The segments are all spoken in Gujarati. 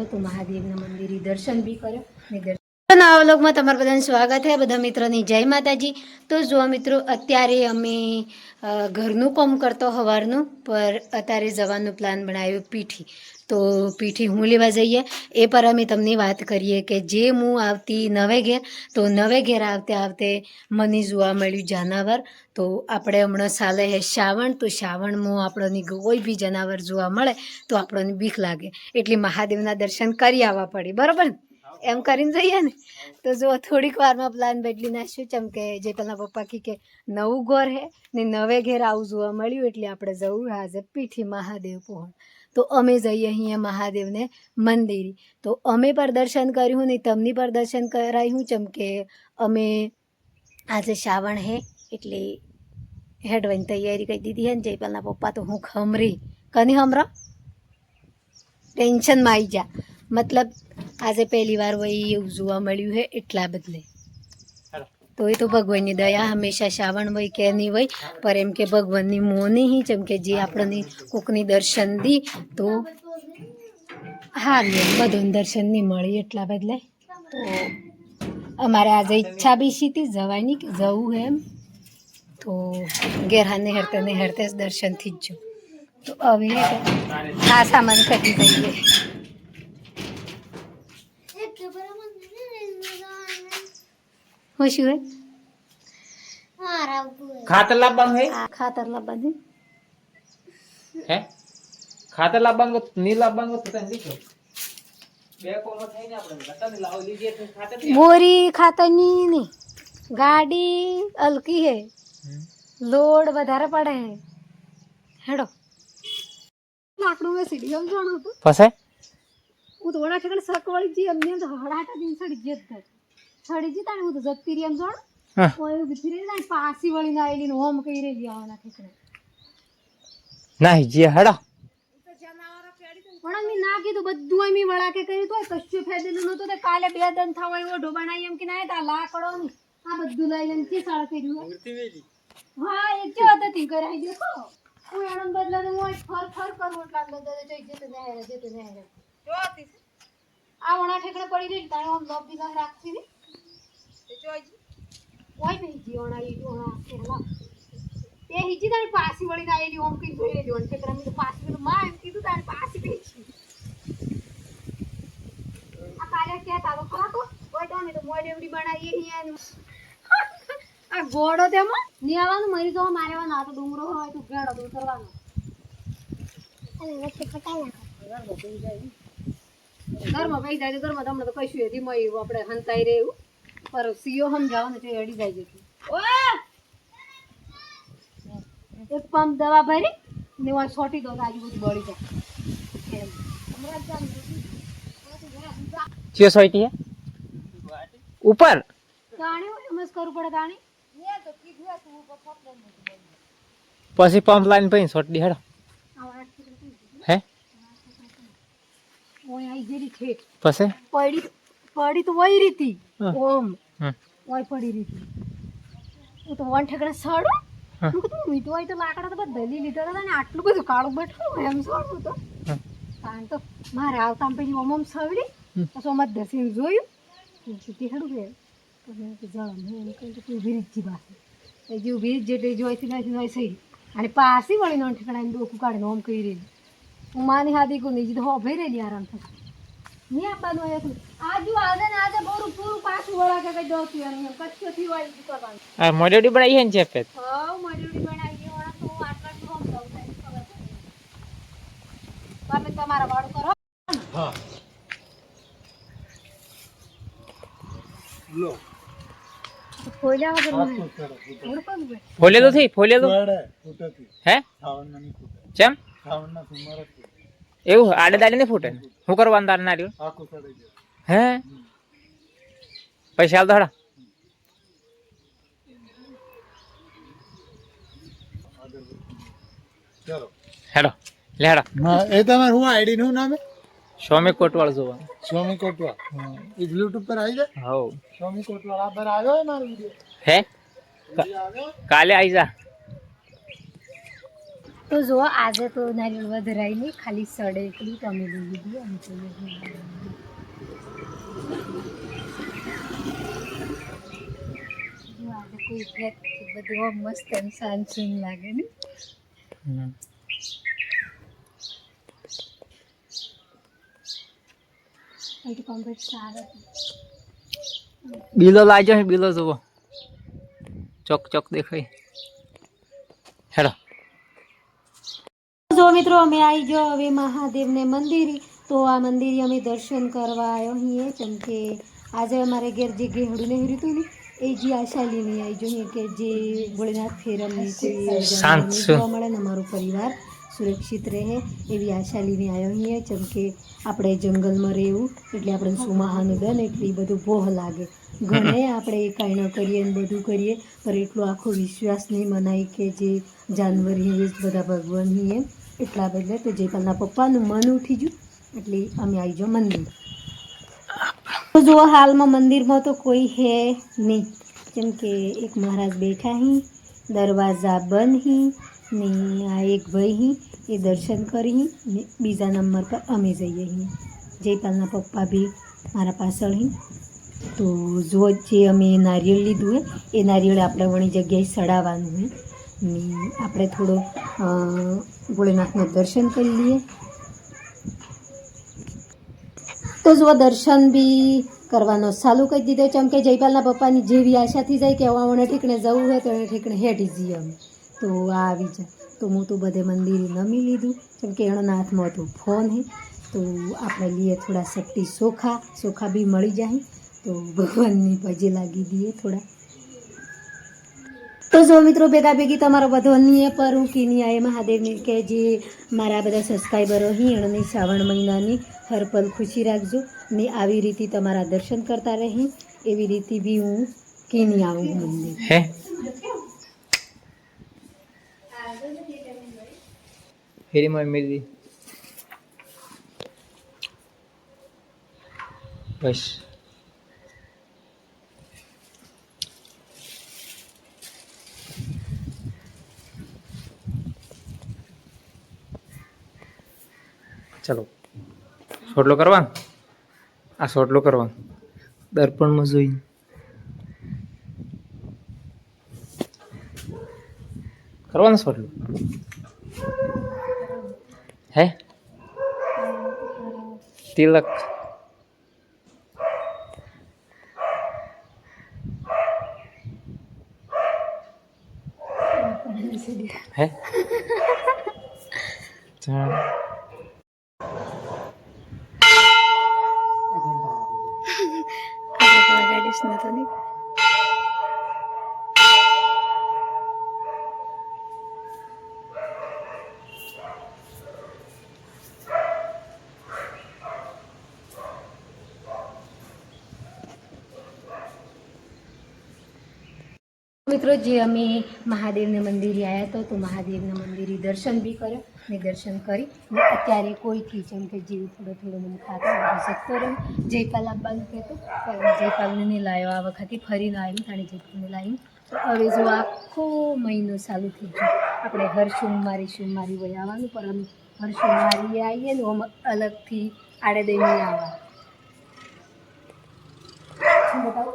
तो महादेवના મંદિરે દર્શન બી કર્યો ને નવા વ્લોગમાં તમારું બધાનું સ્વાગત છે બધા મિત્રોની જય માતાજી। તો જો મિત્રો અત્યારે અમે ઘરનું કામ કરતો હવારનું પર અત્યારે જવાનું પ્લાન બનાવ્યો પીઠી। તો પીઠી હું લેવા જઈએ એ પર અમે તમને વાત કરીએ કે જે હું આવતી નવે ઘેર તો નવે ઘેર આવતે આવતે મને જોવા મળ્યું જાનવર। તો આપણે હમણાં ચાલે છે શ્રાવણ તો શ્રાવણમાં આપણને કોઈ બી જનાવર જોવા મળે તો આપણને બીક લાગે એટલે મહાદેવના દર્શન કરી આવવા પડે બરાબર એમ કરીને જઈએ ને। તો જો થોડીક વારમાં પ્લાન બદલી નાખ્યું ચમ કે જે પેલા પપ્પા કે નવું ઘર હે ને નવે ઘેર આવું જોવા મળ્યું એટલે આપણે જવું આજે પીઠી મહાદેવ પહોળ। તો અમે જઈએ અહીંયા મહાદેવને મંદિરે તો અમે પર દર્શન કર્યું ને તમને પર દર્શન કરાયું ચમ કે અમે આજે શ્રાવણ હે એટલે હેડવાની તૈયારી કરી દીધી હે ને જયપાલના પપ્પા તો હું ખમરી કની હમરા ટેન્શનમાં આવી જા मतलब આજે પહેલી વાર વही એવું જોવા મળ્યું હે એટલા બદલે। તો એ તો ભગવાનની દયા હંમેશા શ્રાવણ હોય કે નહીં હોય પર એમ કે ભગવાનની મોની ही ચમ કે જે આપણને કોકની દર્શન દી તો હા બધું દર્શન નહીં મળી એટલા બદલે। તો અમારે આજે ઈચ્છા બી સીતી જવાની કે જવું હે એમ તો ઘેરાને હેરતે જ દર્શનથી જ જો તો હવે આ સામાન કરી દઈએ। खुशी है खातर लाबन है खातर लाबन है खातर लाबन को नी लाबन को तने लिखो બે કોમ થઈ ને આપણે ગટને લાવ લીજે તો ખાતર बोरी खातर ની ગાડી હલકી હે લોડ વધારે પડે હે હેડો લાકડું મે સીડી આવ જાણો તો ફસે હું તો વડા ઠેકણ સકવાળી જી અમને તો હડાટા દિન સડી જેત સડી જી તાણે હું તો જતી રી એમ જાણ કોઈ ઉભી રહી ના પાસી વળીને આવેલી ને હોમ કઈ રહી આવવાના ઠેકણે નહીં જે હડા પણ મી ના કીધું બધું અમે વડા કે કર્યું તો કશું ફેદેલું નતું તે કાલે બે દન થવા એવો ઢો બનાવી એમ કે ના તા લાકડો ની આ બધું લઈ લઈને કે સાળ કર્યું હા એક જે હતી કરાઈ દે તો હું એણમ બદલા તો હું ફર ફર કરું એટલા બધા જઈ જતે ને જો હતી આ વડા ઠેકણે પડી રહી તાણે ઓમ લોબ દીધા રાખતી ને તે જોઈજી ઓય બે જીવણા ઈ ઓણા કેલા તે હિજી તારી પાસી વળીને આવેલી ઓમ કઈ જોઈ લેજો અને ઠેકડા મી પાસી તો માં એમ કીધું તારી પાસી બેઠી આ કાલે કે તારો ખાતો ઓય તો તો મોડેવડી બનાવીએ અહીંયા આ ગોડો તેમાં નિયાવાનું મરી તો મારેવા ના તો ડુંગરો હોય તો ગેડો તો કરવાનો અને વચ્ચે પટાઈ નાખો ઘરમાં પૈસા જાય ઘરમાં તમને તો કશું હતી મય આપણે હંતાઈ રે એવું પર સીઓ સમજાવો ને તે અડી જાય જતી ઓય એક પંપ દવા ભરી ને વા છોટી દો આજુબાજુ બળી જાય જે સોઈટી है ऊपर ગાણી એમસ કરવું પડે ગાણી ને તો કીધું તું ઉપર ફોટો પછી પંપ લાઈન પઈ છોટી હેડો હે ઓય આઈ ગેલી છે પછી પડી તો વઈ રીતી ઓમ ઓય પડી રીતી હું તો વન ઠેકડા સડો મીઠું હોય તો લાકડા તો બધા દલી લીધા હતા ને આટલું બધું કાળું બેઠું એમ સડવું તો કારણ તો મારે આવતા પછી ઓમ સવડી પછી ઓમ દસીને જોયું સીધી હેડું ગયા જીવ ભીજ જેટલી જોઈતી નથી સહી અને પાસી વળી નો ઠેકડા ડોકું કાઢીને ઓમ કહી રહી હું માની હાથી કોઈ નીચે હો ભઈ રહેલી આરામ થશે નહીં આપવાનું આજુ આજે ને આજે બોરું પૂરું પાછું વળા કે કઈ દોતી એમ કચ્છો થી વાળી કરવાનું આ મોડેડી બનાવી હે ને ચેપેત હા મોડેડી બનાવી વળા તો આટલા ફોર્મ દઉં થાય ખબર તમે તમારા વાળું કરો હા લો ફોલ્યા વગર ફોલે તો થી ફોલે તો હે ચમ એવું આડે દાડે ને ફૂટે હું કરવાનું તાર નાર્યું હે પૈસા આલ દોડા હેડો લે હેડો એ તમાર હું આઈડી નું નામ સ્વામી કોટવાળ જોવા સ્વામી કોટવાળ એ બ્લૂટૂથ પર આવી જાય હો સ્વામી કોટવાળ આ પર આવ્યો મારો વિડિયો હે કાલે આવી જા તો જો આજે તો નારિયેળ વધરાય નહીં, ખાલી સડે એટલી તો અમે લઈ લીધી. અને આજે કોઈ ભેટ બધું આમ મસ્ત એમ સાંસુન લાગે ને. બિલો લાજો, બિલો જુઓ, ચોક ચોક દેખાય. હેડો જો મિત્રો અમે આવી ગયો હવે મહાદેવને મંદિર. તો આ મંદિર અમે દર્શન કરવા આવ્યો છીએ, કેમ કે આજે અમારે ઘેર જે ગેહડું નહીં રહ્યું ને એ જે આશાલી નહીં આવી જોઈએ કે જે ભોળેનાથ ફેરમની કોઈ શાંત જોવા મળે ને અમારો પરિવાર સુરક્ષિત રહે એવી આશા લઈને આવ્યો છીએ. જેમ કે આપણે જંગલમાં રહેવું એટલે આપણે સુમાહાનું દન એટલી બધું ભોહ લાગે. ઘણે આપણે કાંઈ ન કરીએ ને બધું કરીએ, પણ એટલો આખો વિશ્વાસ નહીં મનાય કે જે જાનવર એ જ બધા ભગવાનની એમ. એટલા બદલે તો જયપાલના પપ્પાનું મન ઉઠી ગયું એટલે અમે આવી જાઓ મંદિર. તો જો હાલમાં મંદિરમાં તો કોઈ હે નહીં, કેમ કે એક મહારાજ બેઠા હી, દરવાજા બંધ હી ને આ એક ભાઈ હી એ દર્શન કરી ને બીજા નંબર પર અમે જઈએ છીએ. જયપાલના પપ્પા બી મારા પાછળ હી. તો જો જે અમે નારિયેળ લીધું હે એ નારિયેળ આપણે વણી જગ્યાએ સડાવવાનું હે ને આપણે થોડો ભોળેનાથનું દર્શન કરી લઈએ. તો જો દર્શન બી કરવાનો ચાલુ કરી દીધો, કેમ કે જયપાલના પપ્પાની જેવી આશાથી જાય કે આવવાને ઠીકણે જવું હોય તો એને ઠીકણે હેઠી જઈએ અમે. તો આ આવી જાય તો હું તો બધે મંદિરે નમી લીધું, કેમ કે એના હાથમાં તો ફોન હે. તો આપણે લઈએ થોડા શક્તિ ચોખા બી મળી જાય તો ભગવાનની પજે લાગી દઈએ થોડા. તો જો મિત્રો ભેગા ભેગી તમારો બધો અન્ય પર હું કીની આએ મહાદેવની કે જે મારા બધા સબસ્ક્રાઈબરો હી એણે શ્રાવણ મહિનાની હર પલ ખુશી રાખજો ને આવી રીતે તમારા દર્શન કરતા રહી એવી રીતે બી હું કીની આવું મંદિર. હે ફેરી માં મેરી બસ. ચલો સોટલો કરવા, આ સોટલો કરવા દર્પણમાં જોઈ કરવાનો સોટલો. હે તિલક હે ચાલ ગાડીશ નતો નહીં. મિત્રો જે અમે મહાદેવના મંદિરે આવ્યા હતા તો મહાદેવના મંદિરે દર્શન બી કર્યો ને દર્શન કરી ને અત્યારે કોઈથી જેમ કે જીવ થોડો થોડો મને ખાતો શકતો રહ્યો. જયપાલ આપવાનું કહેતો પણ જયપાલને નહીં લાવ્યો, આ વખતે ફરીને આવ્યું તાણે જયપાલને લાવ્યું. તો હવે જો આખો મહિનો ચાલુ થઈ ગયો આપણે હર સોમવારી વહી આવવાનું, પણ અમે હર સોમવારી આવીએ ને આમ અલગથી આડે દઈ નહીં આવવા. બતાવો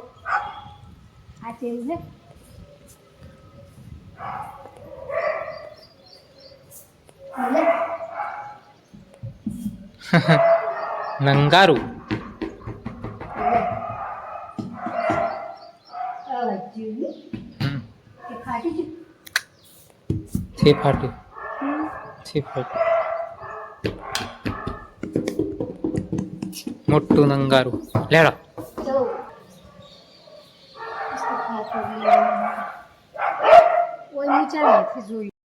આ ચેન્જ છે. નંગારું છે ફાટી મોટું નંગારું લેડો.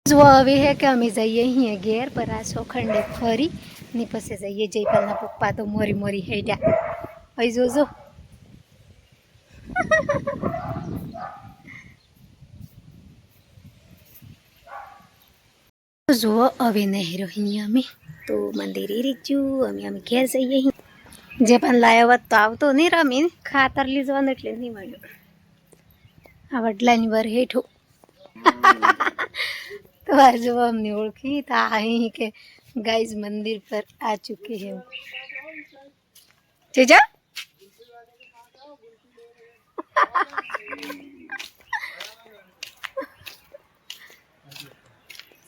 જો હવે હે કે અમે જઈએ અહીંયા ઘેર પર આ સોખંડે ફરી ને પછી જઈએ. જયપાલના પપ્પા તો મોરી હેડ્યા અહીં જોજો. જુઓ હવે નહીં રહી અમે તો મંદિરે રીચ્યું અમે ઘેર જઈએ. જે પણ લાયો હોત તો આવતો નહીં રમીને ખાતર લીધવાનું એટલે નહીં મળ્યું. આ વડલાની વાર હેઠું તો વાર जो हमने ओळखी था અહીં કે गाइस मंदिर पर आ चुके हैं चेचा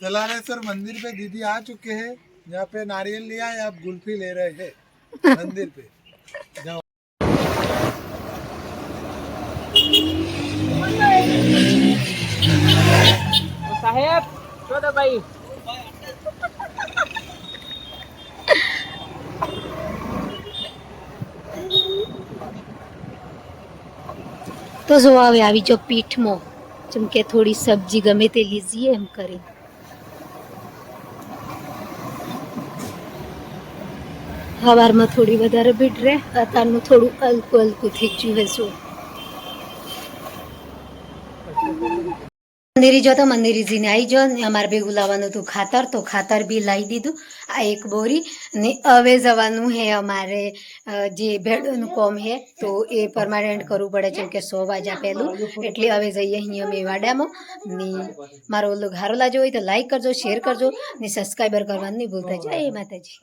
जलालेश्वर मंदिर पे दीदी आ चुके हैं। यहाँ पे नारियल लिया है, आप गुल्फी ले रहे हैं मंदिर पे। जाओ। સાહેબ શું તો ભાઈ તો જો હવે આવી જો પીઠમાં જેમ કે થોડી સબ્જી ગમે તે લીજીએ એમ કરી સવારમાં થોડી વધારે ભીડ રહે અત્યારનું થોડું હલકું હલકું થઈ ગયું હશું મંદિરી જો તો મંદિરીજીને આવી જો ને અમારે ભેગું લાવવાનું હતું ખાતર તો ખાતર બી લાવી દીધું આ એક બોરી ને હવે જવાનું હે અમારે જે ભેડોનું કોમ હે તો એ પરમાનન્ટ કરવું પડે જેમ કે 100 વાગ્યા પહેલું એટલે હવે જઈએ અહીંયા અમે વાડામાં ને મારો લોગ હારો લાગ્યો હોય તો લાઈક કરજો શેર કરજો ને સબસ્ક્રાઈબર કરવાનું નહીં ભૂલતા જય માતાજી